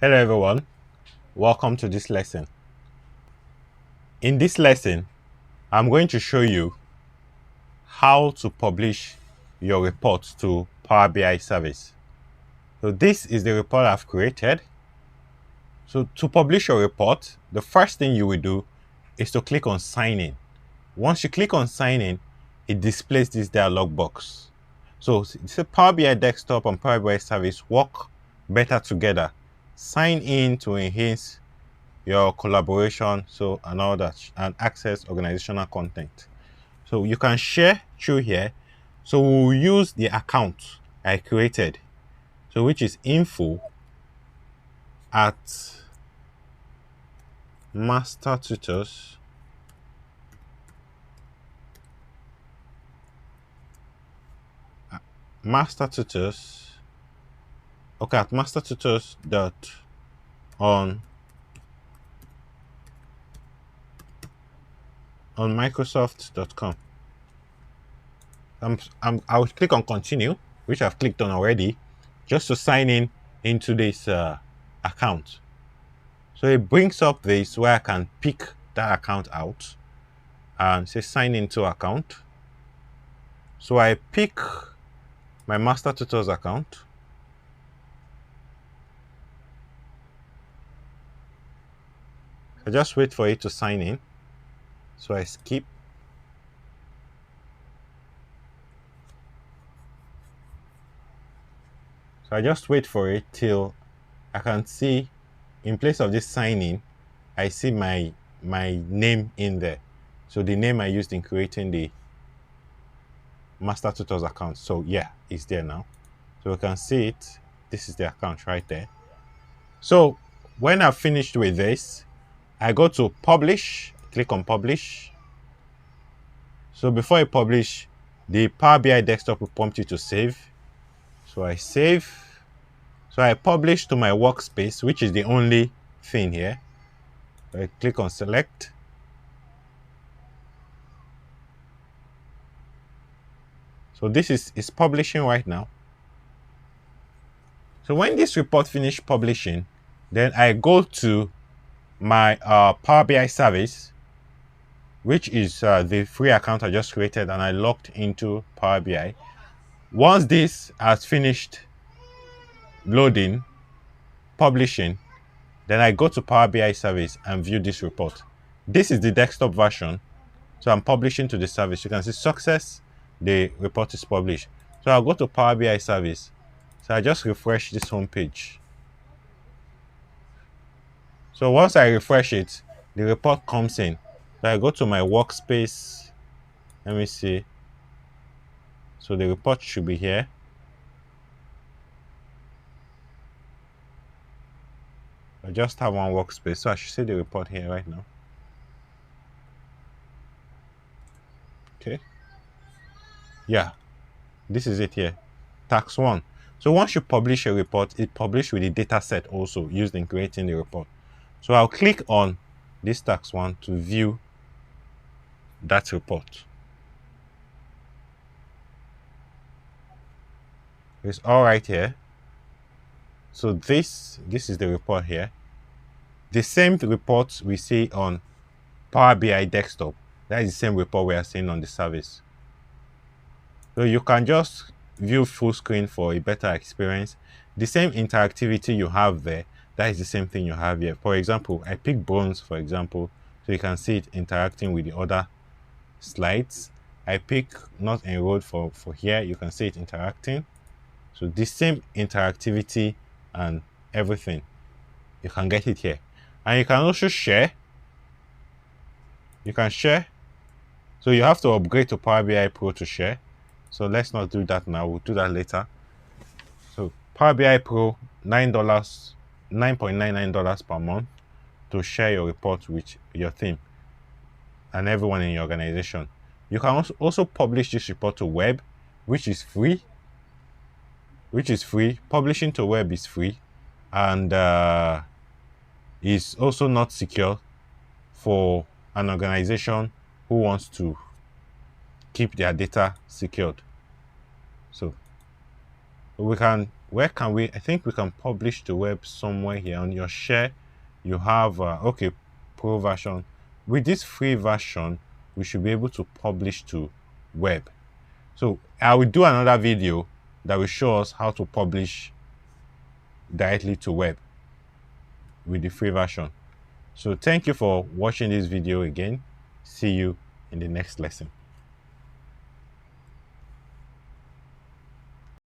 Hello everyone, welcome to this lesson. In this lesson, I'm going to show you how to publish your report to Power BI service. So this is the report I've created. So to publish your report, the first thing you will do is to click on sign in. Once you click on sign in, it displays this dialog box. So it's a Power BI desktop and Power BI service work better together. Sign in to enhance your collaboration, and all that, and access organizational content. So you can share through here. So we'll use the account I created, so which is info at master tutors master tutors okay at master tutors dot on microsoft.com. I will click on continue, which I've clicked on already, just to sign in into this account. So it brings up this where I can pick that account out and say sign into account. So I pick my master tutors account. I just wait for it to sign in. So I skip. So I just wait for it till I can see, in place of this sign in, I see my name in there. So the name I used in creating the master tutors account. So yeah, it's there now. So we can see it. This is the account right there. So when I've finished with this, I go to publish, click on publish. So before I publish, the Power BI desktop will prompt you to save. So I save. So I publish to my workspace, which is the only thing here. So I click on select. So this is publishing right now. So when this report finished publishing, then I go to my Power BI service, which is the free account I just created, and I logged into Power BI. Once this has finished loading, publishing, then I go to Power BI service and view this report. This is the desktop version. So I'm publishing to the service. You can see success, the report is published. So I'll go to Power BI service. So I just refresh this home page. So once I refresh it, the report comes in. So I go to my workspace. Let me see. So the report should be here. I just have one workspace, so I should see the report here right now. Okay. Yeah, this is it here. Tax 1. So once you publish a report, it publishes with the data set also used in creating the report. So I'll click on this tax 1 to view that report. It's all right here. So this is the report here. The same report we see on Power BI desktop, that is the same report we are seeing on the service. So you can just view full screen for a better experience. The same interactivity you have there, that is the same thing you have here. For example, I pick bronze, for example, so you can see it interacting with the other slides. I pick not enrolled for here, you can see it interacting. So the same interactivity and everything, you can get it here. And you can also share. You can share. So you have to upgrade to Power BI Pro to share. So let's not do that now. We'll do that later. So Power BI Pro, $9.99 per month to share your report with your team and everyone in your organization. You can also publish this report to web, which is free. Publishing to web is free, and is also not secure for an organization who wants to keep their data secured. So we can where can we, I think we can publish to web somewhere here on your share. You have okay, pro version. With this free version, we should be able to publish to web. So I will do another video that will show us how to publish directly to web with the free version. So thank you for watching this video again. See you in the next lesson.